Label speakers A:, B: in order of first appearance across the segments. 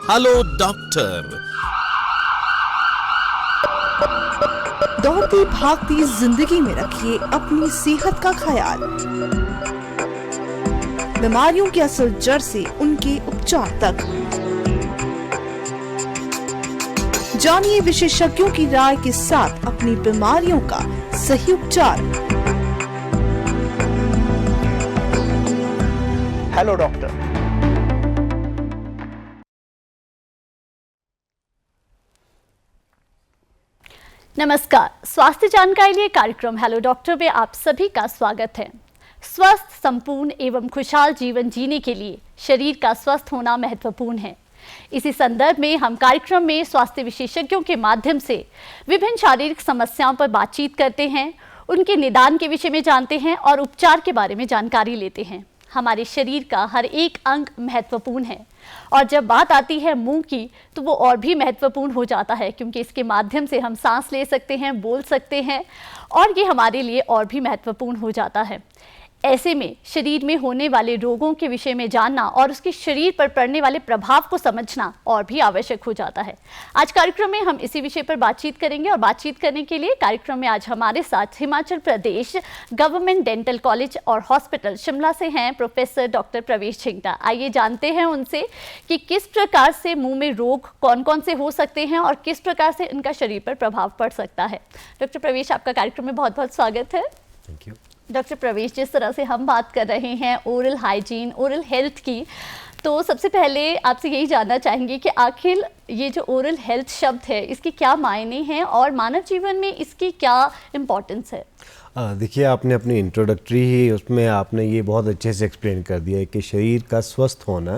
A: Hello doctor.
B: दौड़ती भागती जिंदगी में रखिए अपनी सेहत का ख्याल। बीमारियों की असल जड़ से उनके उपचार तक जानिए विशेषज्ञों की राय के साथ अपनी बीमारियों का सही उपचार।
C: Hello doctor.
D: नमस्कार, स्वास्थ्य जानकारी लिए कार्यक्रम हेलो डॉक्टर में आप सभी का स्वागत है। स्वस्थ, संपूर्ण एवं खुशहाल जीवन जीने के लिए शरीर का स्वस्थ होना महत्वपूर्ण है। इसी संदर्भ में हम कार्यक्रम में स्वास्थ्य विशेषज्ञों के माध्यम से विभिन्न शारीरिक समस्याओं पर बातचीत करते हैं, उनके निदान के विषय में जानते हैं और उपचार के बारे में जानकारी लेते हैं। हमारे शरीर का हर एक अंग महत्वपूर्ण है और जब बात आती है मुंह की तो वो और भी महत्वपूर्ण हो जाता है, क्योंकि इसके माध्यम से हम सांस ले सकते हैं, बोल सकते हैं और ये हमारे लिए और भी महत्वपूर्ण हो जाता है। ऐसे में शरीर में होने वाले रोगों के विषय में जानना और उसके शरीर पर पड़ने वाले प्रभाव को समझना और भी आवश्यक हो जाता है। आज कार्यक्रम में हम इसी विषय पर बातचीत करेंगे और बातचीत करने के लिए कार्यक्रम में आज हमारे साथ Himachal Pradesh government dental college और हॉस्पिटल शिमला से हैं प्रोफेसर डॉक्टर प्रवेश झिंगटा। आइए जानते हैं उनसे कि किस प्रकार से मुंह में रोग कौन कौन से हो सकते हैं और किस प्रकार से इनका शरीर पर प्रभाव पड़ सकता है। डॉक्टर प्रवेश, आपका कार्यक्रम में बहुत बहुत स्वागत है।
E: Thank you.
D: डॉक्टर प्रवेश, जिस तरह से हम बात कर रहे हैं ओरल हाइजीन, ओरल हेल्थ की, तो सबसे पहले आपसे यही जानना चाहेंगे कि आखिर ये जो ओरल हेल्थ शब्द है इसके क्या मायने हैं और मानव जीवन में इसकी क्या इम्पोर्टेंस है?
E: देखिए, आपने अपनी इंट्रोडक्टरी ही उसमें आपने ये बहुत अच्छे से एक्सप्लेन कर दिया है कि शरीर का स्वस्थ होना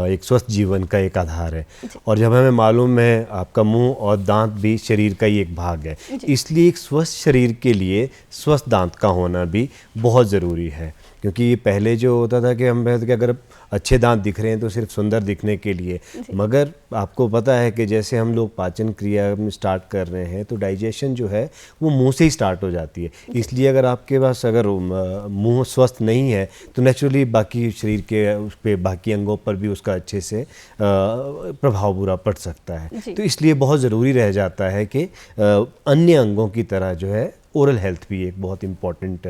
E: एक स्वस्थ जीवन का एक आधार है। और जब हमें मालूम है आपका मुंह और दांत भी शरीर का ही एक भाग है, इसलिए एक स्वस्थ शरीर के लिए स्वस्थ दांत का होना भी बहुत ज़रूरी है। क्योंकि ये पहले जो होता था कि हम कहते कि अगर अच्छे दांत दिख रहे हैं तो सिर्फ सुंदर दिखने के लिए, मगर आपको पता है कि जैसे हम लोग पाचन क्रिया में स्टार्ट कर रहे हैं तो डाइजेशन जो है वो मुंह से ही स्टार्ट हो जाती है। इसलिए अगर आपके पास अगर मुंह स्वस्थ नहीं है तो नेचुरली बाकी शरीर के उस पर बाकी अंगों पर भी उसका अच्छे से प्रभाव बुरा पड़ सकता है। तो इसलिए बहुत ज़रूरी रह जाता है कि अन्य अंगों की तरह जो है ओरल हेल्थ भी एक बहुत इम्पॉर्टेंट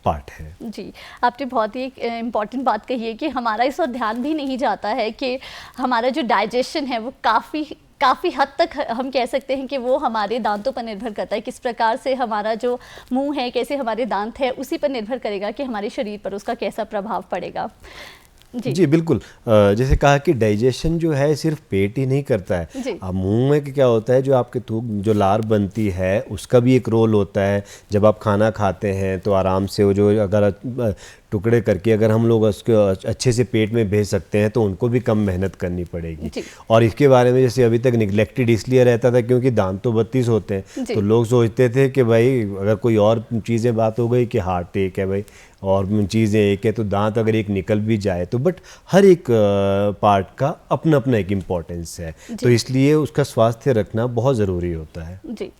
E: पार्ट है।
D: जी, आपने बहुत ही एक इम्पॉर्टेंट बात कही है कि हमारा इस और ध्यान भी नहीं जाता है कि हमारा जो डाइजेशन है वो काफ़ी हद तक हम कह सकते हैं कि वो हमारे दांतों पर निर्भर करता है। किस प्रकार से हमारा जो मुंह है, कैसे हमारे दांत है, उसी पर निर्भर करेगा कि हमारे शरीर पर उसका कैसा प्रभाव पड़ेगा। जी
E: बिल्कुल। जैसे कहा कि डाइजेशन जो है सिर्फ पेट ही नहीं करता है। अब मुंह में क्या होता है, जो आपके थूक जो लार बनती है उसका भी एक रोल होता है। जब आप खाना खाते हैं तो आराम से वो जो अगर टुकड़े करके अगर हम लोग उसको अच्छे से पेट में भेज सकते हैं तो उनको भी कम मेहनत करनी पड़ेगी। और इसके बारे में जैसे अभी तक निगलेक्टेड इसलिए रहता था क्योंकि दांत तो 32 होते हैं, तो लोग सोचते थे कि भाई अगर कोई और चीज़ें बात हो गई कि हार्ट एक है भाई और चीज़ें एक है तो दांत अगर एक निकल भी जाए तो बट हर एक पार्ट का अपना अपना एक इम्पोर्टेंस है, तो इसलिए उसका स्वास्थ्य रखना बहुत ज़रूरी होता है।
D: जी,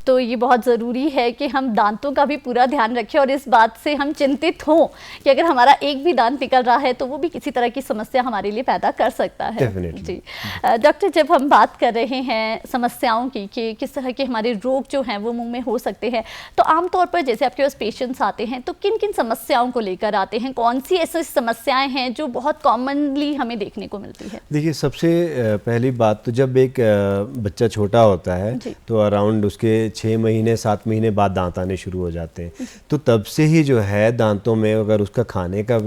D: तो ये बहुत ज़रूरी है कि हम दांतों का भी पूरा ध्यान रखें और इस बात से हम चिंतित हों कि अगर हमारा एक भी दांत निकल रहा है तो वो भी किसी तरह की समस्या हमारे लिए पैदा कर सकता है। जी डॉक्टर, जब हम बात कर रहे हैं समस्याओं की कि किस तरह के हमारे रोग जो हैं वो मुंह में हो सकते हैं, तो आमतौर पर जैसे आपके पास पेशेंट्स आते हैं तो किन किन समस्याओं को लेकर आते हैं? कौन सी ऐसी समस्याएँ हैं जो बहुत कॉमनली हमें देखने को मिलती है?
E: देखिए, सबसे पहली बात तो जब एक बच्चा छोटा होता है तो अराउंड उसके 6 महीने 7 महीने बाद दांत आने शुरू हो जाते हैं। तो तब से ही जो है दांतों में अगर उसका खाने का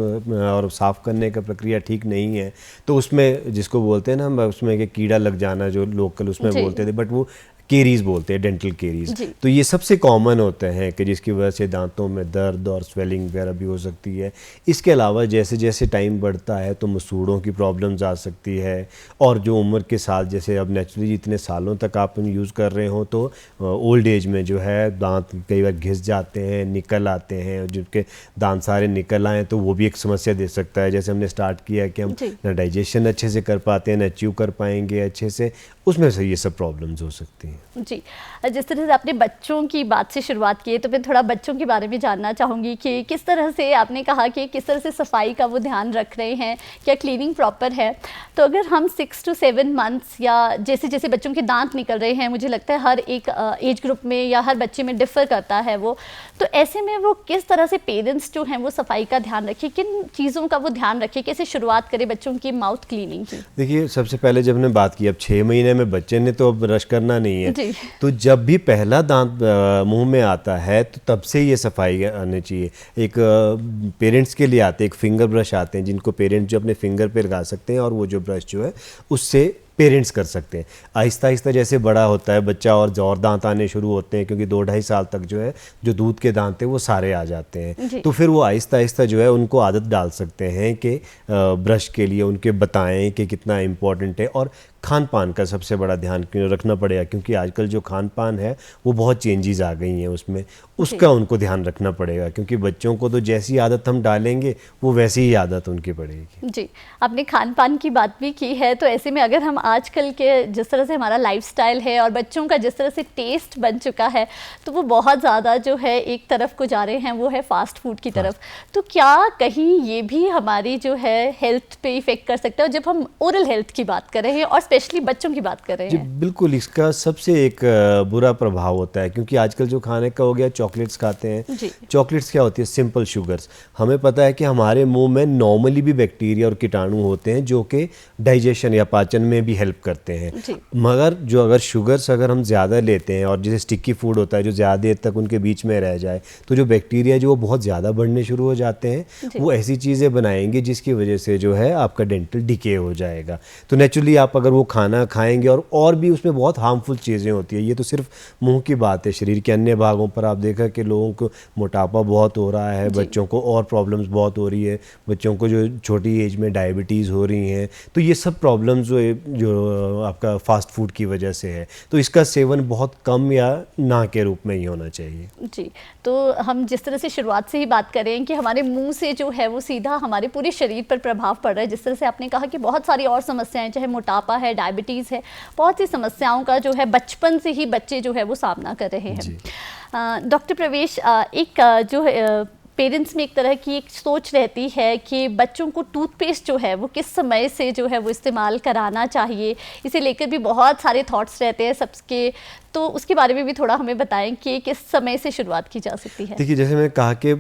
E: और साफ़ करने का प्रक्रिया ठीक नहीं है तो उसमें जिसको बोलते हैं ना हम उसमें कि कीड़ा लग जाना, जो लोकल उसमें बोलते थे, बट वो केरीज बोलते हैं, डेंटल केरीज। तो ये सबसे कॉमन होते हैं कि जिसकी वजह से दांतों में दर्द और स्वेलिंग वगैरह भी हो सकती है। इसके अलावा जैसे जैसे टाइम बढ़ता है तो मसूड़ों की प्रॉब्लम्स आ सकती है, और जो उम्र के साथ जैसे अब नेचुरली जितने सालों तक आप यूज़ कर रहे हो तो ओल्ड एज में जो है दांत कई बार घिस जाते हैं, निकल आते हैं, और जिनके दांत सारे निकल आए तो वो भी एक समस्या दे सकता है। जैसे हमने स्टार्ट किया कि हम ना डाइजेशन अच्छे से कर पाते हैं, ना च्यू कर पाएंगे अच्छे से, उसमें से ये सब प्रॉब्लम्स हो सकती हैं।
D: जी, जिस तरह से आपने बच्चों की बात से शुरुआत की है तो मैं थोड़ा बच्चों के बारे में जानना चाहूँगी कि किस तरह से आपने कहा कि किस तरह से सफाई का वो ध्यान रख रहे हैं, क्या क्लीनिंग प्रॉपर है। तो अगर हम 6 to 7 मंथ्स या जैसे जैसे बच्चों के दांत निकल रहे हैं, मुझे लगता है हर एक एज ग्रुप में या हर बच्चे में डिफ़र करता है वो, तो ऐसे में वो किस तरह से पेरेंट्स जो हैं वो सफाई का ध्यान रखें, किन चीज़ों का वो ध्यान रखें, कैसे शुरुआत करें बच्चों की माउथ क्लीनिंग की?
E: देखिए, सबसे पहले जब हमने बात की अब 6 महीने में बच्चे ने तो अब ब्रश करना नहीं है,
D: जी।
E: तो जब भी पहला दांत मुंह में आता है तो तब से ये सफाई आनी चाहिए। एक पेरेंट्स के लिए आते हैं, एक फिंगर ब्रश आते हैं जिनको पेरेंट्स जो अपने फिंगर पे लगा सकते हैं, और वो जो ब्रश जो है उससे पेरेंट्स कर सकते हैं। आहिस्ता आहिस्ता जैसे बड़ा होता है बच्चा और दांत आने शुरू होते हैं, क्योंकि 2-2.5 साल तक जो है जो दूध के दांत हैं वो सारे आ जाते हैं, तो फिर वो आहिस्ता आहिस्ता जो है उनको आदत डाल सकते हैं कि ब्रश के लिए उनके बताएं कि कितना इम्पोर्टेंट है। और खान पान का सबसे बड़ा ध्यान रखना पड़ेगा, क्योंकि आजकल जो खान पान है वो बहुत चेंजेस आ गई हैं उसमें, उसका उनको ध्यान रखना पड़ेगा, क्योंकि बच्चों को तो जैसी आदत हम डालेंगे वो वैसी ही आदत उनकी पड़ेगी।
D: जी, आपने खान पान की बात भी की है, तो ऐसे में अगर हम आजकल के जिस तरह से हमारा लाइफस्टाइल है और बच्चों का जिस तरह से टेस्ट बन चुका है, तो वो बहुत ज़्यादा जो है एक तरफ को जा रहे हैं, वो है फास्ट फूड की तरफ। तो क्या कहीं ये भी हमारी जो है हेल्थ पे इफ़ेक्ट कर सकता है, जब हम ओरल हेल्थ की बात कर रहे हैं और स्पेशली बच्चों की बात कर रहे
E: जी
D: हैं?
E: बिल्कुल, इसका सबसे एक बुरा प्रभाव होता है, क्योंकि आजकल जो खाने का हो गया, चॉकलेट्स खाते हैं।
D: जी।
E: चॉकलेट्स क्या होती है? Simple sugars. हमें पता है कि हमारे मुंह में नॉर्मली भी बैक्टीरिया और कीटाणु होते हैं जो कि डाइजेशन या पाचन में भी हेल्प करते हैं, मगर जो अगर शुगर्स अगर हम ज़्यादा लेते हैं और जैसे स्टिकी फूड होता है जो ज़्यादा देर तक उनके बीच में रह जाए, तो जो बैक्टीरिया जो वो बहुत ज़्यादा बढ़ने शुरू हो जाते हैं, वो ऐसी चीज़ें बनाएंगे जिसकी वजह से जो है आपका डेंटल डिके हो जाएगा। तो नेचुरली आप अगर वो खाना खाएंगे, और भी उसमें बहुत हार्मफुल चीज़ें होती है। ये तो सिर्फ मुंह की बात है, शरीर के अन्य भागों पर आप देखा कि लोगों को मोटापा बहुत हो रहा है, बच्चों को और प्रॉब्लम्स बहुत हो रही है, बच्चों को जो छोटी एज में डायबिटीज़ हो रही हैं, तो ये सब प्रॉब्लम्स जो आपका फास्ट फूड की वजह से है। तो इसका सेवन बहुत कम या ना के रूप में ही होना चाहिए।
D: जी, तो हम जिस तरह से शुरुआत से ही बात करें कि हमारे मुंह से जो है वो सीधा हमारे पूरे शरीर पर प्रभाव पड़ रहा है, जिस तरह से आपने कहा कि बहुत सारी और समस्याएं, चाहे मोटापा है, डायबिटीज़ है, बहुत सी समस्याओं का जो है बचपन से ही बच्चे जो है वो सामना कर रहे हैं। डॉक्टर प्रवेश, एक जो है पेरेंट्स में एक तरह की एक सोच रहती है कि बच्चों को टूथपेस्ट जो है वो किस समय से जो है वो इस्तेमाल कराना चाहिए, इसे लेकर भी बहुत सारे थॉट्स रहते हैं सबके, तो उसके बारे में भी थोड़ा हमें बताएं कि किस समय से शुरुआत की जा सकती है?
E: देखिए, जैसे मैंने कहा कि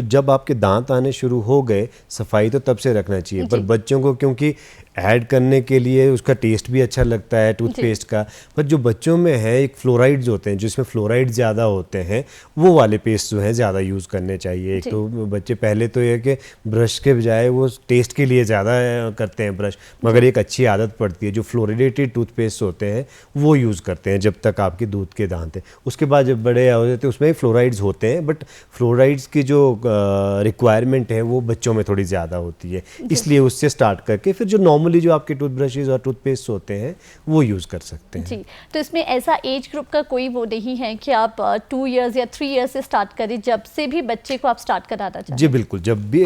E: जब आपके दांत आने शुरू हो गए, सफाई तो तब से रखना चाहिए, पर बच्चों को क्योंकि ऐड करने के लिए उसका टेस्ट भी अच्छा लगता है टूथपेस्ट का, पर जो बच्चों में है एक फ्लोराइड्स होते हैं जिसमें फ्लोराइड ज़्यादा होते हैं, वो वाले पेस्ट जो हैं ज़्यादा यूज़ करने चाहिए। एक तो बच्चे पहले तो ये कि ब्रश के बजाय वो टेस्ट के लिए ज़्यादा करते हैं ब्रश, मगर एक अच्छी आदत पड़ती है, जो फ्लोरिडेटेड टूथपेस्ट होते हैं वो यूज़ करते हैं जब तक आपके दूध के दांत हैं। उसके बाद जब बड़े हो जाते हैं उसमें फ्लोराइड्स होते हैं, बट फ्लोराइड्स की जो रिक्वायरमेंट है वो बच्चों में थोड़ी ज़्यादा होती है, इसलिए उससे स्टार्ट करके फिर जो नॉर्मली जो आपके टूथब्रशेस और टूथपेस्ट होते हैं वो यूज़ कर सकते हैं।
D: जी, तो इसमें ऐसा एज ग्रुप का कोई वो नहीं है कि आप 2 इयर्स या 3 इयर्स से स्टार्ट करें, जब से भी बच्चे को आप स्टार्ट कराना चाहें?
E: जी बिल्कुल, जब भी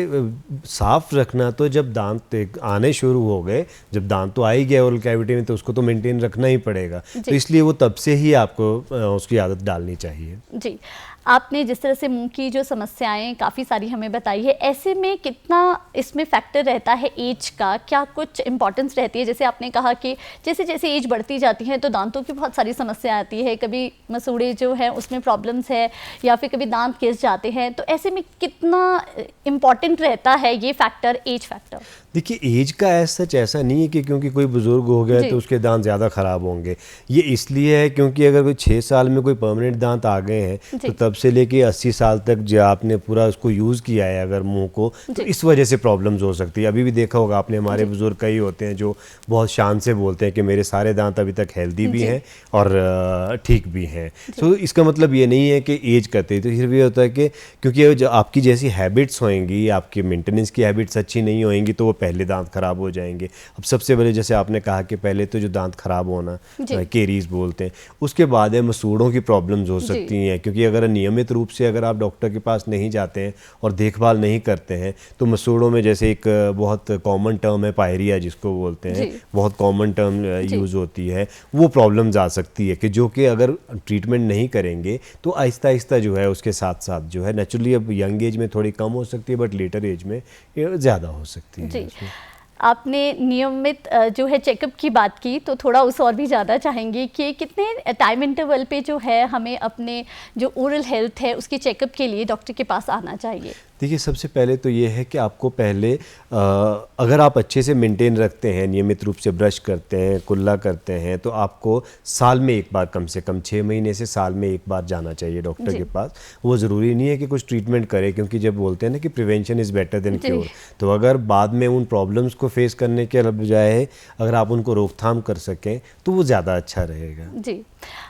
E: साफ रखना, तो जब दांत आने शुरू हो गए, जब दांत तो आ ही गया ओरल कैविटी में, तो उसको तो मेंटेन रखना ही पड़ेगा, तो इसलिए वो तब से ही आपको उसकी आदत डालनी चाहिए।
D: जी, आपने जिस तरह से मुंह की जो समस्याएं काफ़ी सारी हमें बताई है, ऐसे में कितना इसमें फैक्टर रहता है एज का, क्या कुछ इंपॉर्टेंस रहती है? जैसे आपने कहा कि जैसे जैसे एज बढ़ती जाती है तो दांतों की बहुत सारी समस्या आती है, कभी मसूड़े जो है उसमें प्रॉब्लम्स है, या फिर कभी दांत घिस जाते हैं, तो ऐसे में कितना इम्पॉर्टेंट रहता है ये फैक्टर, एज फैक्टर?
E: देखिए, एज का ऐसा नहीं है कि क्योंकि कोई बुजुर्ग हो गया तो उसके दांत ज़्यादा ख़राब होंगे। ये इसलिए है क्योंकि अगर कोई 6 साल में कोई परमानेंट दांत आ गए हैं, तो तब से लेके 80 साल तक जो आपने पूरा उसको यूज़ किया है अगर मुंह को, तो इस वजह से प्रॉब्लम्स हो सकती है। अभी भी देखा होगा आपने, हमारे बुजुर्ग कई होते हैं जो बहुत शान से बोलते हैं कि मेरे सारे दांत अभी तक हेल्दी भी हैं और ठीक भी हैं। तो इसका मतलब ये नहीं है कि एज करते, तो फिर भी होता है कि क्योंकि जो आपकी जैसी हैबिट्स होएंगी, आपकी मेंटेनेंस की हैबिट्स अच्छी नहीं होएंगी, तो वो पहले दांत खराब हो जाएंगे। अब सबसे पहले जैसे आपने कहा कि पहले तो जो दांत खराब होना, केरीज बोलते हैं, उसके बाद है मसूड़ों की प्रॉब्लम्स हो सकती हैं, क्योंकि अगर नियमित रूप से अगर आप डॉक्टर के पास नहीं जाते हैं और देखभाल नहीं करते हैं तो मसूड़ों में जैसे एक बहुत कॉमन टर्म है पायरिया जिसको बोलते हैं, बहुत कॉमन टर्म यूज़ होती है, वो प्रॉब्लम्स आ सकती है कि जो कि अगर ट्रीटमेंट नहीं करेंगे तो आहिस्ता आहिस्ता जो है उसके साथ साथ जो है नेचुरली अब यंग एज में थोड़ी कम हो सकती है बट लेटर एज में ज़्यादा हो सकती है।
D: आपने नियमित जो है चेकअप की बात की, तो थोड़ा उस और भी ज़्यादा चाहेंगे कि कितने टाइम इंटरवल पे जो है हमें अपने जो ओरल हेल्थ है उसके चेकअप के लिए डॉक्टर के पास आना चाहिए?
E: देखिए, सबसे पहले तो ये है कि आपको पहले अगर आप अच्छे से मेंटेन रखते हैं, नियमित रूप से ब्रश करते हैं, कुल्ला करते हैं, तो आपको साल में एक बार, कम से कम 6 महीने से साल में एक बार जाना चाहिए डॉक्टर के पास। वो ज़रूरी नहीं है कि कुछ ट्रीटमेंट करे, क्योंकि जब बोलते हैं ना कि prevention is better than cure, तो अगर बाद में उन प्रॉब्लम्स को फेस करने के बजाय अगर आप उनको रोकथाम कर सकें तो वो ज़्यादा अच्छा रहेगा।
D: जी।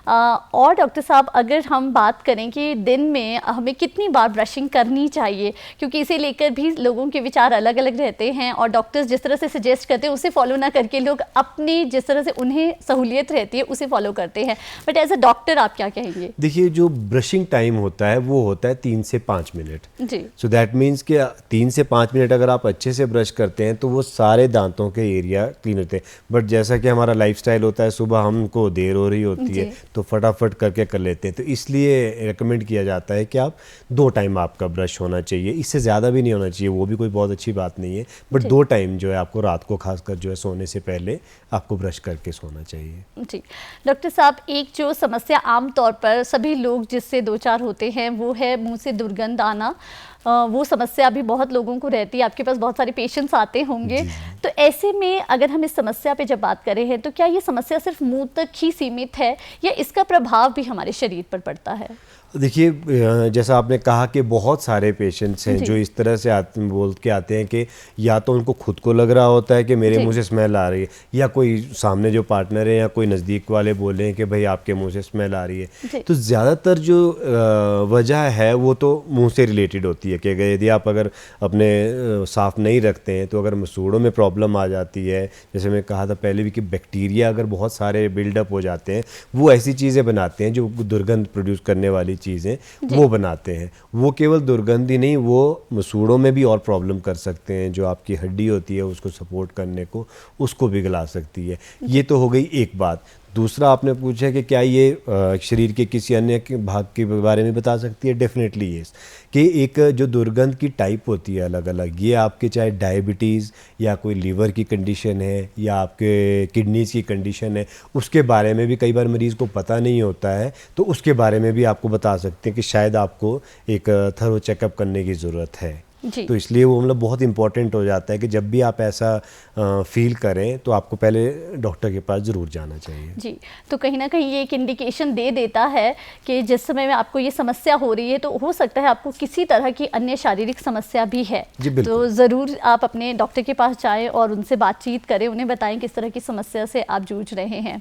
D: और डॉक्टर साहब, अगर हम बात करें कि दिन में हमें कितनी बार ब्रशिंग करनी चाहिए, क्योंकि इसे लेकर भी लोगों के विचार अलग अलग रहते हैं और डॉक्टर्स जिस तरह से सजेस्ट करते हैं उसे फॉलो ना करके लोग अपनी जिस तरह से उन्हें सहूलियत रहती है उसे फॉलो करते हैं, बट एज अ डॉक्टर आप क्या कहेंगे?
E: देखिए, जो ब्रशिंग टाइम होता है वो होता है 3 से 5 मिनट।
D: जी।
E: सो दैट मीन्स कि 3 से 5 मिनट अगर आप अच्छे से ब्रश करते हैं तो वो सारे दांतों के एरिया क्लीन होते हैं। बट जैसा कि हमारा लाइफस्टाइल होता है, सुबह हमको देर हो रही होती है तो फटाफट करके कर लेते हैं, तो इसलिए रेकमेंड किया जाता है कि आप 2 टाइम आपका ब्रश होना चाहिए, इससे ज़्यादा भी नहीं होना चाहिए, वो भी कोई बहुत अच्छी बात नहीं है, बट 2 टाइम जो है आपको रात को खासकर जो है सोने से पहले आपको ब्रश करके सोना चाहिए।
D: जी। डॉक्टर साहब, एक जो समस्या आम तौर पर सभी लोग जिससे दो चार होते हैं वो है मुंह से दुर्गंध आना। वो समस्या भी बहुत लोगों को रहती है, आपके पास बहुत सारे पेशेंट्स आते होंगे, तो ऐसे में अगर हम इस समस्या पे जब बात करें हैं तो क्या ये समस्या सिर्फ मुंह तक ही सीमित है या इसका प्रभाव भी हमारे शरीर पर पड़ता है?
E: देखिए, जैसा आपने कहा कि बहुत सारे पेशेंट्स हैं जो इस तरह से बोल के आते हैं कि या तो उनको खुद को लग रहा होता है कि मेरे मुंह से स्मेल आ रही है, या कोई सामने जो पार्टनर है या कोई नज़दीक वाले बोले हैं कि भाई आपके मुंह से स्मेल आ रही है। तो ज़्यादातर जो वजह है वो तो मुंह से रिलेटेड होती है कि यदि आप अगर अपने साफ़ नहीं रखते हैं तो अगर मसूड़ों में प्रॉब्लम आ जाती है, जैसे मैं कहा था पहले भी कि बैक्टीरिया अगर बहुत सारे बिल्डअप हो जाते हैं वो ऐसी चीज़ें बनाते हैं जो दुर्गंध प्रोड्यूस करने वाली चीज़ें वो बनाते हैं। वो केवल दुर्गंध ही नहीं, वो मसूड़ों में भी और प्रॉब्लम कर सकते हैं, जो आपकी हड्डी होती है उसको सपोर्ट करने को उसको भी गला सकती है। ये तो हो गई एक बात। दूसरा आपने पूछा कि क्या ये शरीर के किसी अन्य भाग के बारे में बता सकती है? Definitely yes. कि एक जो दुर्गंध की टाइप होती है अलग अलग, ये आपके चाहे डायबिटीज़ या कोई लीवर की कंडीशन है या आपके किडनीज़ की कंडीशन है, उसके बारे में भी कई बार मरीज़ को पता नहीं होता है, तो उसके बारे में भी आपको बता सकते हैं कि शायद आपको एक थरो चेकअप करने की ज़रूरत है। तो इसलिए वो मतलब बहुत इंपॉर्टेंट हो जाता है कि जब भी आप ऐसा फील करें तो आपको पहले डॉक्टर के पास ज़रूर जाना चाहिए।
D: जी, तो कहीं ना कहीं ये एक इंडिकेशन दे देता है कि जिस समय में आपको ये समस्या हो रही है तो हो सकता है आपको किसी तरह की अन्य शारीरिक समस्या भी है। तो ज़रूर आप अपने डॉक्टर के पास जाएं और उनसे बातचीत करें, उन्हें बताएं किस तरह की समस्या से आप जूझ रहे हैं।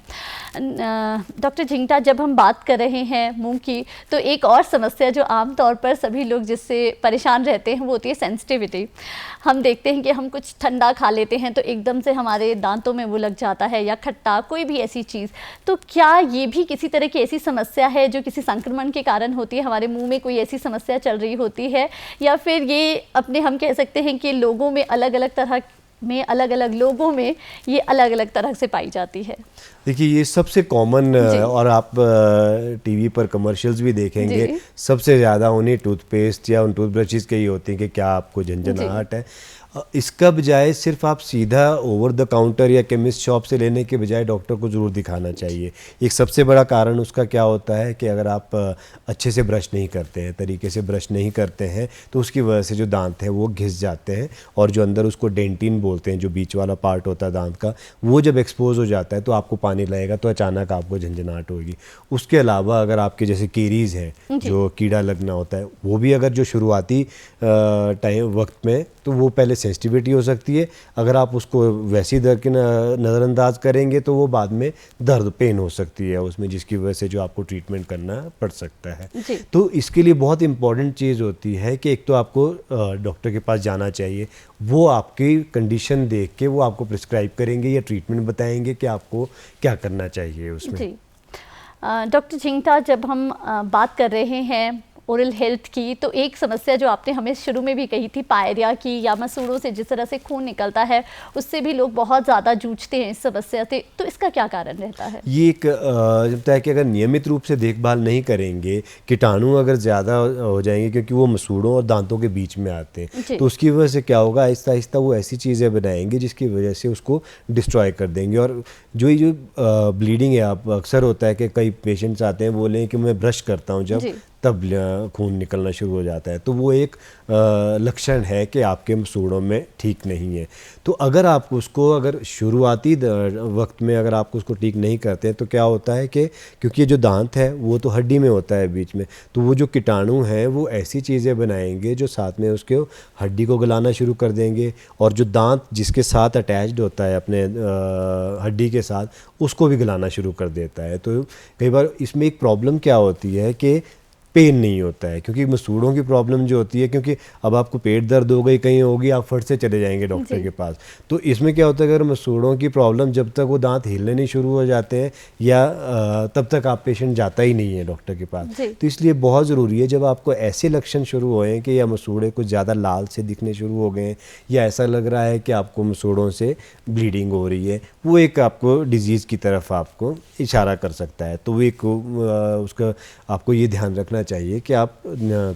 D: डॉक्टर झिंगटा, जब हम बात कर रहे हैं मुँह की, तो एक और समस्या जो आमतौर पर सभी लोग जिससे परेशान रहते हैं वो होती है सेंसिटिविटी। हम देखते हैं कि हम कुछ ठंडा खा लेते हैं तो एकदम से हमारे दांतों में वो लग जाता है, या खट्टा कोई भी ऐसी चीज़। तो क्या ये भी किसी तरह की ऐसी समस्या है जो किसी संक्रमण के कारण होती है, हमारे मुंह में कोई ऐसी समस्या चल रही होती है, या फिर ये अपने हम कह सकते हैं कि लोगों में अलग अलग तरह में अलग अलग लोगों में ये अलग अलग तरह से पाई जाती है?
E: देखिए, ये सबसे कॉमन और आप टीवी पर कमर्शियल्स भी देखेंगे, सबसे ज़्यादा उन्हीं टूथपेस्ट या उन टूथब्रशेस के ही होती हैं कि क्या आपको झंझनाहट है। इसका बजाय सिर्फ आप सीधा ओवर द काउंटर या केमिस्ट शॉप से लेने के बजाय डॉक्टर को ज़रूर दिखाना चाहिए। एक सबसे बड़ा कारण उसका क्या होता है कि अगर आप अच्छे से ब्रश नहीं करते हैं, तरीके से ब्रश नहीं करते हैं, तो उसकी वजह से जो दांत हैं वो घिस जाते हैं, और जो अंदर उसको डेंटिन बोलते हैं, जो बीच वाला पार्ट होता है दांत का, वो जब एक्सपोज हो जाता है तो आपको पानी लगेगा तो अचानक आपको झंझनाहट होगी। उसके अलावा अगर आपके जैसे केरीज हैं, जो कीड़ा लगना होता है, वो भी अगर जो शुरुआती टाइम वक्त में, तो वो पहले सेंसिटिविटी हो सकती है। अगर आप उसको वैसी दर के नज़रअंदाज करेंगे तो वो बाद में दर्द पेन हो सकती है उसमें, जिसकी वजह से जो आपको ट्रीटमेंट करना पड़ सकता है। तो इसके लिए बहुत इंपॉर्टेंट चीज़ होती है कि एक तो आपको डॉक्टर के पास जाना चाहिए, वो आपकी कंडीशन देख के वो आपको प्रिस्क्राइब करेंगे या ट्रीटमेंट बताएंगे कि आपको क्या करना चाहिए उसमें।
D: डॉक्टर झिंगटा, जब हम बात कर रहे हैं ओरल हेल्थ की, तो एक समस्या जो आपने हमें शुरू में भी कही थी पायरिया की, या मसूड़ों से जिस तरह से खून निकलता है उससे भी लोग बहुत ज़्यादा जूझते हैं इस समस्या से, तो इसका क्या कारण रहता है? ये
E: एक लगता है कि अगर नियमित रूप से देखभाल नहीं करेंगे, कीटाणु अगर ज़्यादा हो जाएंगे, क्योंकि वो मसूड़ों और दांतों के बीच में आते हैं, तो उसकी वजह से क्या होगा, आहिस्ता आहिस्ता वो ऐसी चीज़ें बनाएंगे जिसकी वजह से उसको डिस्ट्रॉय कर देंगे। और जो ब्लीडिंग है, आप अक्सर होता है कि कई पेशेंट्स आते हैं बोले कि मैं ब्रश करता हूँ जब, तब खून निकलना शुरू हो जाता है, तो वो एक लक्षण है कि आपके मसूड़ों में ठीक नहीं है। तो अगर आप उसको अगर शुरुआती वक्त में अगर आप उसको ठीक नहीं करते हैं तो क्या होता है कि क्योंकि जो दांत है वो तो हड्डी में होता है बीच में, तो वो जो कीटाणु हैं वो ऐसी चीज़ें बनाएंगे जो साथ में उसके हड्डी को गलाना शुरू कर देंगे, और जो दांत जिसके साथ अटैच्ड होता है अपने हड्डी के साथ, उसको भी गलाना शुरू कर देता है। तो कई बार इसमें एक प्रॉब्लम क्या होती है कि पेन नहीं होता है, क्योंकि मसूड़ों की प्रॉब्लम जो होती है, क्योंकि अब आपको पेट दर्द हो गई कहीं होगी, आप फट से चले जाएंगे डॉक्टर के पास। तो इसमें क्या होता है, अगर मसूड़ों की प्रॉब्लम जब तक वो दांत हिलने नहीं शुरू हो जाते हैं या तब तक आप पेशेंट जाता ही नहीं है डॉक्टर के पास। तो इसलिए बहुत ज़रूरी है जब आपको ऐसे लक्षण शुरू हुए हैं कि या मसूड़े कुछ ज़्यादा लाल से दिखने शुरू हो गए हैं, या ऐसा लग रहा है कि आपको मसूड़ों से ब्लीडिंग हो रही है, वो एक आपको डिजीज़ की तरफ आपको इशारा कर सकता है। तो वो एक उसका आपको ये ध्यान रखना चाहिए कि आप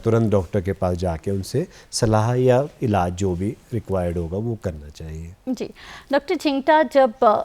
E: तुरंत डॉक्टर के पास जाके उनसे सलाह या इलाज जो भी रिक्वायर्ड होगा वो करना चाहिए।
D: जी डॉक्टर झिंगटा, जब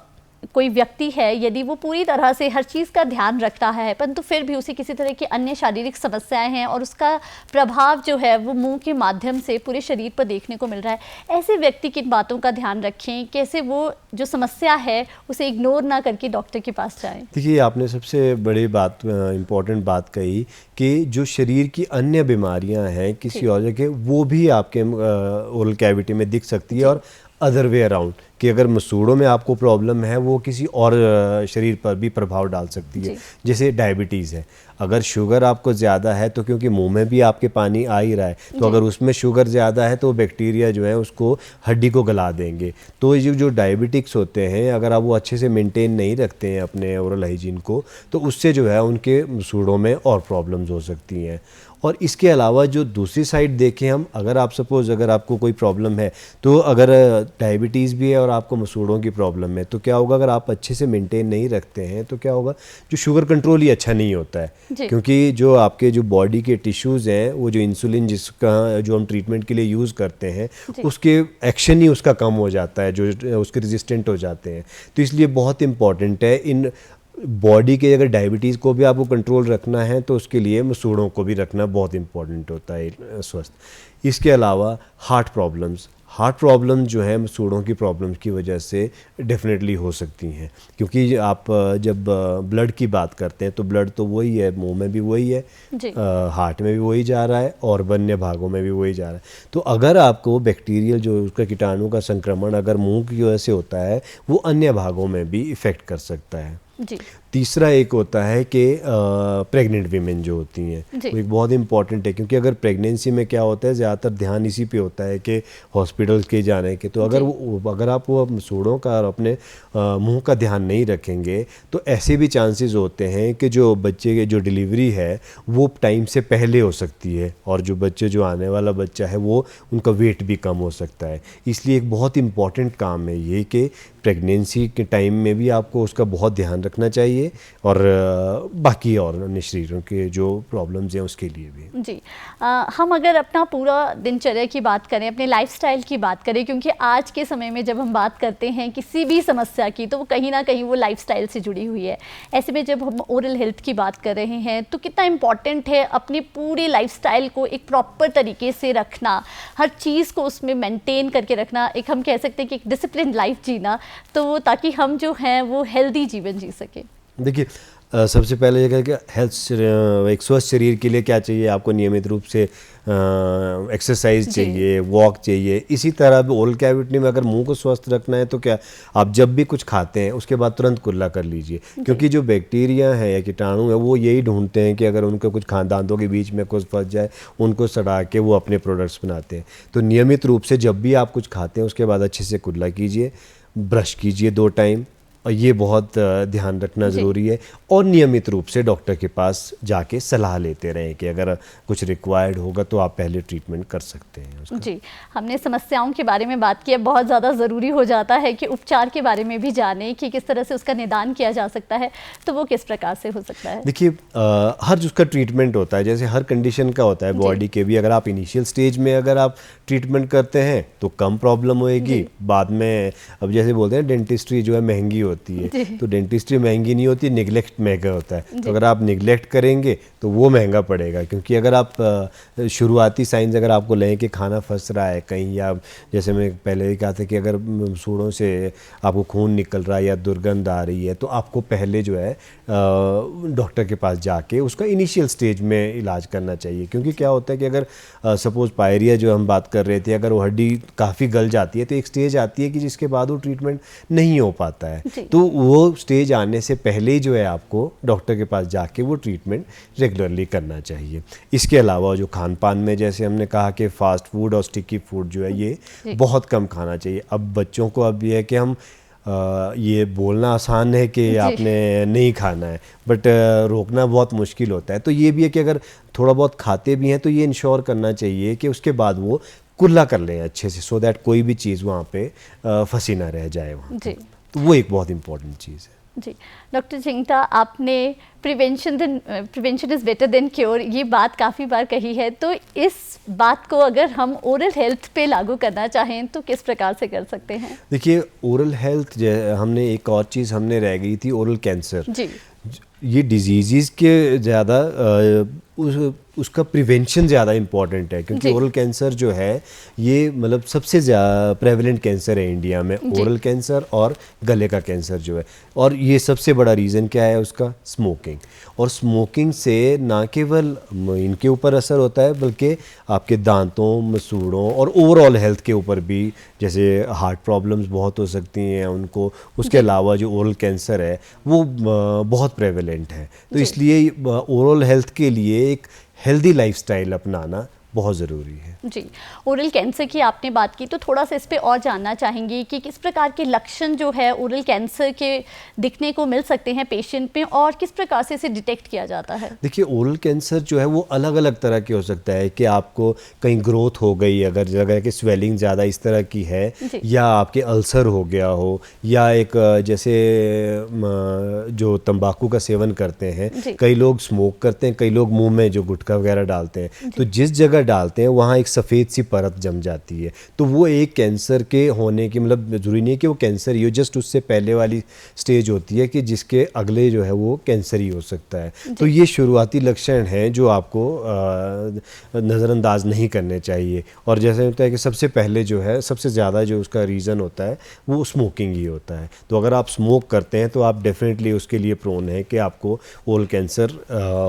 D: कोई व्यक्ति है, यदि वो पूरी तरह से हर चीज़ का ध्यान रखता है परंतु फिर भी उसे किसी तरह की अन्य शारीरिक समस्याएं हैं और उसका प्रभाव जो है वो मुंह के माध्यम से पूरे शरीर पर देखने को मिल रहा है, ऐसे व्यक्ति किन बातों का ध्यान रखें, कैसे वो जो समस्या है उसे इग्नोर ना करके डॉक्टर के पास जाएं?
E: देखिए, आपने सबसे बड़ी बात, इम्पोर्टेंट बात कही कि जो शरीर की अन्य बीमारियां हैं किसी और जगह, वो भी आपके ओरल कैविटी में दिख सकती है, और अदर वे अराउंड कि अगर मसूड़ों में आपको प्रॉब्लम है वो किसी और शरीर पर भी प्रभाव डाल सकती है। जैसे डायबिटीज़ है, अगर शुगर आपको ज़्यादा है तो क्योंकि मुंह में भी आपके पानी आ ही रहा है, तो अगर उसमें शुगर ज़्यादा है तो बैक्टीरिया जो है उसको हड्डी को गला देंगे। तो ये जो डायबिटिक्स होते हैं, अगर आप वो अच्छे से मेंटेन नहीं रखते हैं अपने ओरल हाइजीन को, तो उससे जो है उनके मसूड़ों में और प्रॉब्लम्स हो सकती हैं। और इसके अलावा जो दूसरी साइड देखें हम, अगर आप सपोज़ अगर आपको कोई प्रॉब्लम है, तो अगर डायबिटीज़ भी है और आपको मसूड़ों की प्रॉब्लम है, तो क्या होगा, अगर आप अच्छे से मेंटेन नहीं रखते हैं तो क्या होगा, जो शुगर कंट्रोल ही अच्छा नहीं होता है, क्योंकि जो आपके जो बॉडी के टिश्यूज़ हैं, वो जो इंसुलिन जिसका जो हम ट्रीटमेंट के लिए यूज़ करते हैं, उसके एक्शन ही उसका कम हो जाता है, जो उसके रेजिस्टेंट हो जाते हैं। तो इसलिए बहुत इंपॉर्टेंट है इन बॉडी के, अगर डायबिटीज़ को भी आपको कंट्रोल रखना है तो उसके लिए मसूड़ों को भी रखना बहुत इंपॉर्टेंट होता है स्वस्थ। इसके अलावा हार्ट प्रॉब्लम जो है मसूड़ों की प्रॉब्लम्स की वजह से डेफिनेटली हो सकती हैं, क्योंकि आप जब ब्लड की बात करते हैं तो ब्लड तो वही है, मुंह में भी वही है, हार्ट में भी वही जा रहा है और अन्य भागों में भी वही जा रहा है। तो अगर आपको बैक्टीरियल जो उसका कीटाणु का संक्रमण अगर मुंह की वजह से होता है, वो अन्य भागों में भी इफ़ेक्ट कर सकता है। तीसरा एक होता है कि प्रेग्नेंट वीमेन जो होती हैं, वो एक बहुत इंपॉर्टेंट है, क्योंकि अगर प्रेगनेंसी में क्या होता है, ज़्यादातर ध्यान इसी पे होता है कि हॉस्पिटल के जाने के। तो अगर आप वो मसूड़ों का और अपने मुंह का ध्यान नहीं रखेंगे तो ऐसे भी चांसेस होते हैं कि जो बच्चे की जो डिलीवरी है वो टाइम से पहले हो सकती है, और जो आने वाला बच्चा है वो उनका वेट भी कम हो सकता है। इसलिए एक बहुत इंपॉर्टेंट काम है ये कि प्रेगनेंसी के टाइम में भी आपको उसका बहुत ध्यान रखना चाहिए, और बाकी और अन्य शरीरों के जो प्रॉब्लम्स हैं उसके लिए भी।
D: जी हम अगर अपना पूरा दिनचर्या की बात करें, अपने लाइफस्टाइल की बात करें, क्योंकि आज के समय में जब हम बात करते हैं किसी भी समस्या की तो वो कहीं ना कहीं वो लाइफस्टाइल से जुड़ी हुई है। ऐसे में जब हम ओरल हेल्थ की बात कर रहे हैं तो कितना इम्पॉर्टेंट है अपनी पूरी लाइफस्टाइल को एक प्रॉपर तरीके से रखना, हर चीज़ को उसमें मेंटेन करके रखना, एक हम कह सकते हैं कि एक डिसिप्लिन लाइफ जीना, तो ताकि हम जो हैं वो हेल्दी जीवन जी सकें।
E: देखिए, सबसे पहले ये कि एक स्वस्थ शरीर के लिए क्या चाहिए आपको, नियमित रूप से एक्सरसाइज चाहिए, वॉक चाहिए। इसी तरह ओरल कैविटी में अगर मुंह को स्वस्थ रखना है तो क्या, आप जब भी कुछ खाते हैं उसके बाद तुरंत कुल्ला कर लीजिए, क्योंकि जो बैक्टीरिया है या कीटाणु है वो यही ढूंढते हैं कि अगर उनको कुछ दांतों के बीच में कुछ फंस जाए, उनको सड़ा के वो अपने प्रोडक्ट्स बनाते हैं। तो नियमित रूप से जब भी आप कुछ खाते हैं उसके बाद अच्छे से कुल्ला कीजिए, ब्रश कीजिए 2 टाइम, और ये बहुत ध्यान रखना ज़रूरी है। और नियमित रूप से डॉक्टर के पास जाके सलाह लेते रहें कि अगर कुछ रिक्वायर्ड होगा तो आप पहले ट्रीटमेंट कर सकते हैं उसका।
D: जी, हमने समस्याओं के बारे में बात की, है बहुत ज़्यादा ज़रूरी हो जाता है कि उपचार के बारे में भी जानें कि किस तरह से उसका निदान किया जा सकता है, तो वो किस प्रकार से हो सकता है?
E: देखिए, हर जिसका ट्रीटमेंट होता है, जैसे हर कंडीशन का होता है बॉडी के भी, अगर आप इनिशियल स्टेज में अगर आप ट्रीटमेंट करते हैं तो कम प्रॉब्लम होएगी। बाद में अब जैसे बोलते हैं डेंटिस्ट्री जो है महंगी होती है, तो डेंटिस्ट्री महंगी नहीं होती, निगलेक्ट महंगा होता है। तो अगर आप निगलेक्ट करेंगे तो वो महंगा पड़ेगा, क्योंकि अगर आप शुरुआती साइंस अगर आपको लें कि खाना फंस रहा है कहीं, या जैसे मैं पहले ही कहा था कि अगर सूढ़ों से आपको खून निकल रहा है या दुर्गंध आ रही है, तो आपको पहले जो है डॉक्टर के पास जाके उसका इनिशियल स्टेज में इलाज करना चाहिए। क्योंकि क्या होता है कि अगर सपोज पायरिया जो हम बात कर रहे थे, अगर वो हड्डी काफ़ी गल जाती है तो एक स्टेज आती है कि जिसके बाद वो ट्रीटमेंट नहीं हो पाता है। तो वो स्टेज आने से पहले ही जो है आपको डॉक्टर के पास जाके वो ट्रीटमेंट रेगुलरली करना चाहिए। इसके अलावा जो खान पान में, जैसे हमने कहा कि फ़ास्ट फूड और स्टिकी फूड जो है ये बहुत कम खाना चाहिए। अब बच्चों को अब ये है कि हम ये बोलना आसान है कि आपने नहीं खाना है, बट रोकना बहुत मुश्किल होता है। तो ये भी है कि अगर थोड़ा बहुत खाते भी हैं तो ये इंश्योर करना चाहिए कि उसके बाद वो कुल्ला कर लें अच्छे से, सो दैट कोई भी चीज़ वहाँ पे फंसी ना रह जाए वहाँ पे। तो वो एक बहुत इम्पोर्टेंट चीज़ है।
D: जी, डॉक्टर झिंगटा, आपने prevention is better than cure ये बात काफ़ी बार कही है, तो इस बात को अगर हम ओरल हेल्थ पे लागू करना चाहें तो किस प्रकार से कर सकते हैं?
E: देखिए, ओरल हेल्थ हमने एक और चीज़ हमने रह गई थी, ओरल कैंसर। जी, ये डिजीज़ के ज़्यादा उसका प्रिवेंशन ज़्यादा इम्पॉर्टेंट है, क्योंकि ओरल कैंसर जो है ये मतलब सबसे ज़्यादा प्रेवलेंट कैंसर है इंडिया में, ओरल कैंसर और गले का कैंसर जो है। और ये सबसे बड़ा रीज़न क्या है उसका, स्मोकिंग। और स्मोकिंग से ना केवल इनके ऊपर असर होता है बल्कि आपके दांतों, मसूड़ों और ओवरऑल हेल्थ के ऊपर भी, जैसे हार्ट प्रॉब्लम्स बहुत हो सकती हैं उनको। उसके अलावा जो ओरल कैंसर है वो बहुत प्रेवलेंट है। तो इसलिए ओरल हेल्थ के लिए एक हेल्दी लाइफस्टाइल अपनाना बहुत ज़रूरी है।
D: जी, ओरल कैंसर की आपने बात की, तो थोड़ा सा इस पे और जानना चाहेंगे कि किस प्रकार के लक्षण जो है ओरल कैंसर के दिखने को मिल सकते हैं पेशेंट में, और किस प्रकार से इसे डिटेक्ट किया जाता है? देखिए,
E: ओरल कैंसर जो है वो अलग अलग तरह के हो सकता है कि आपको कहीं ग्रोथ हो गई, अगर जगह की स्वेलिंग ज़्यादा इस तरह की है, या आपके अल्सर हो गया हो, या एक जैसे जो तंबाकू का सेवन करते हैं, कई लोग स्मोक करते हैं, कई लोग मुँह में जो गुटखा वगैरह डालते हैं, तो जिस जगह डालते हैं वहाँ एक सफ़ेद सी परत जम जाती है। तो वो एक कैंसर के होने की, मतलब ज़रूरी नहीं है कि वो कैंसर ही हो, जस्ट उससे पहले वाली स्टेज होती है कि जिसके अगले जो है वो कैंसर ही हो सकता है। तो ये शुरुआती लक्षण हैं जो आपको नज़रअंदाज नहीं करने चाहिए। और जैसे होता है कि सबसे पहले जो है सबसे ज़्यादा जो उसका रीज़न होता है वो स्मोकिंग ही होता है। तो अगर आप स्मोक करते हैं तो आप डेफिनेटली उसके लिए प्रोन है कि आपको ओरल कैंसर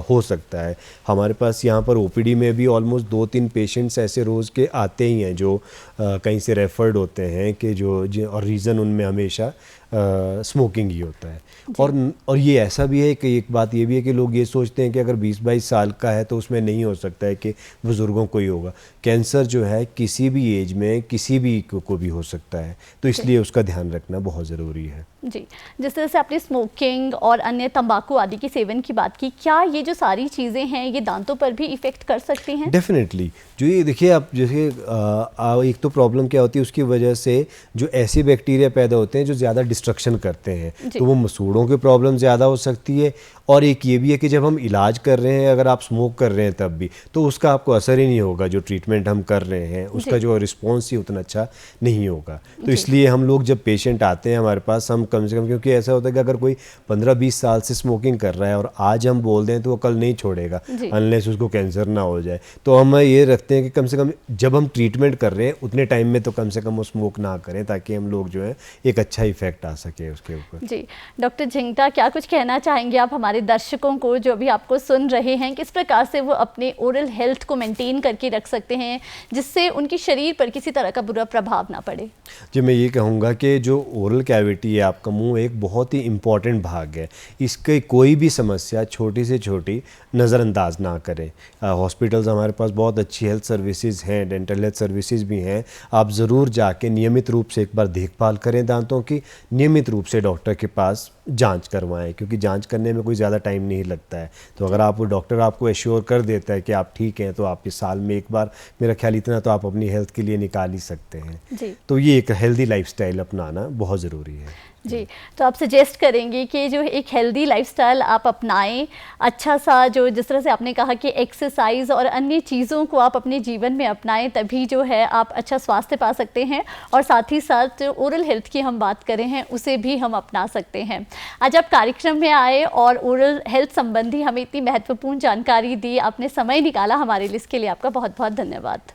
E: हो सकता है। हमारे पास यहाँ पर ओपीडी में भी ऑलमोस्ट 2-3 पेशेंट्स ऐसे रोज़ के आते ही हैं जो कहीं से रेफर्ड होते हैं कि जो और रीज़न उनमें हमेशा स्मोकिंग ही होता है। और ये ऐसा भी है कि एक बात ये भी है कि लोग ये सोचते हैं कि अगर 20-22 साल का है तो उसमें नहीं हो सकता है कि बुज़ुर्गों को ही होगा। कैंसर जो है किसी भी एज में किसी भी को भी हो सकता है, तो इसलिए उसका ध्यान रखना बहुत ज़रूरी है।
D: जी, जिस तरह से आपने स्मोकिंग और अन्य तंबाकू आदि के सेवन की बात की, क्या ये जो सारी चीज़ें हैं ये दांतों पर भी इफ़ेक्ट कर सकती हैं?
E: डेफिनेटली। जो ये देखिए, आप जैसे एक तो प्रॉब्लम क्या होती है, उसकी वजह से जो ऐसे बैक्टीरिया पैदा होते हैं जो ज़्यादा डिस्ट्रक्शन करते हैं, तो वो मसूड़ों की प्रॉब्लम ज़्यादा हो सकती है। और एक ये भी है कि जब हम इलाज कर रहे हैं, अगर आप स्मोक कर रहे हैं तब भी, तो उसका आपको असर ही नहीं होगा। जो ट्रीटमेंट हम कर रहे हैं उसका जो रिस्पॉन्स ही उतना अच्छा नहीं होगा। तो इसलिए हम लोग जब पेशेंट आते हैं हमारे पास, हम कम से कम, क्योंकि ऐसा होता है कि अगर कोई 15-20 साल से स्मोकिंग कर रहा है और आज हम बोल दें तो वो कल नहीं छोड़ेगा अनलेस उसको कैंसर ना हो जाए। तो हम ये रखते हैं कि कम से कम जब हम ट्रीटमेंट कर रहे हैं उतने टाइम में तो कम से कम वो स्मोक ना करें, ताकि हम लोग जो है एक अच्छा इफेक्ट आ सके उसके ऊपर।
D: जी, डॉक्टर झिंगटा, क्या कुछ कहना चाहेंगे आप हमारे हमारे दर्शकों को जो भी आपको सुन रहे हैं, किस प्रकार से वो अपने ओरल हेल्थ को मेंटेन करके रख सकते हैं जिससे उनके शरीर पर किसी तरह का बुरा प्रभाव ना पड़े?
E: जी, मैं ये कहूँगा कि जो ओरल कैविटी है, आपका मुंह एक बहुत ही इम्पॉर्टेंट भाग है। इसके कोई भी समस्या छोटी से छोटी नज़रअंदाज ना करें। हॉस्पिटल्स हमारे पास बहुत अच्छी हेल्थ सर्विसेज हैं, डेंटल हेल्थ सर्विसेज भी हैं। आप ज़रूर जाके नियमित रूप से एक बार देखभाल करें दांतों की, नियमित रूप से डॉक्टर के पास जांच करवाएं, क्योंकि जांच करने में कोई ज़्यादा टाइम नहीं लगता है। तो अगर आप डॉक्टर आपको एश्योर कर देता है कि आप ठीक हैं, तो आपके साल में एक बार, मेरा ख्याल इतना तो आप अपनी हेल्थ के लिए निकाल ही सकते हैं
D: जी।
E: तो ये एक हेल्दी लाइफस्टाइल अपनाना बहुत ज़रूरी है।
D: जी, तो आप सजेस्ट करेंगे कि जो एक हेल्दी लाइफस्टाइल आप अपनाएं, अच्छा सा जो जिस तरह से आपने कहा कि एक्सरसाइज और अन्य चीज़ों को आप अपने जीवन में अपनाएं, तभी जो है आप अच्छा स्वास्थ्य पा सकते हैं, और साथ ही साथ जो ओरल हेल्थ की हम बात करें हैं उसे भी हम अपना सकते हैं। आज आप कार्यक्रम में आए और ओरल हेल्थ संबंधी हमें इतनी महत्वपूर्ण जानकारी दी, आपने समय निकाला हमारे लिए, इसके लिए आपका बहुत बहुत धन्यवाद।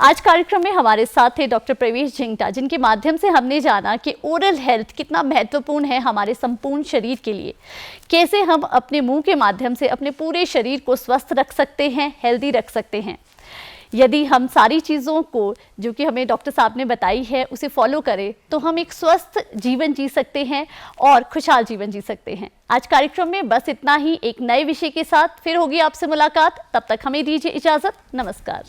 D: आज कार्यक्रम में हमारे साथ थे डॉक्टर प्रवेश झिंगटा, जिनके माध्यम से हमने जाना कि ओरल हेल्थ कितना महत्वपूर्ण है हमारे संपूर्ण शरीर के लिए, कैसे हम अपने मुंह के माध्यम से अपने पूरे शरीर को स्वस्थ रख सकते हैं, हेल्दी रख सकते हैं। यदि हम सारी चीज़ों को जो कि हमें डॉक्टर साहब ने बताई है उसे फॉलो करें, तो हम एक स्वस्थ जीवन जी सकते हैं और खुशहाल जीवन जी सकते हैं। आज कार्यक्रम में बस इतना ही। एक नए विषय के साथ फिर होगी आपसे मुलाकात, तब तक हमें दीजिए इजाज़त। नमस्कार।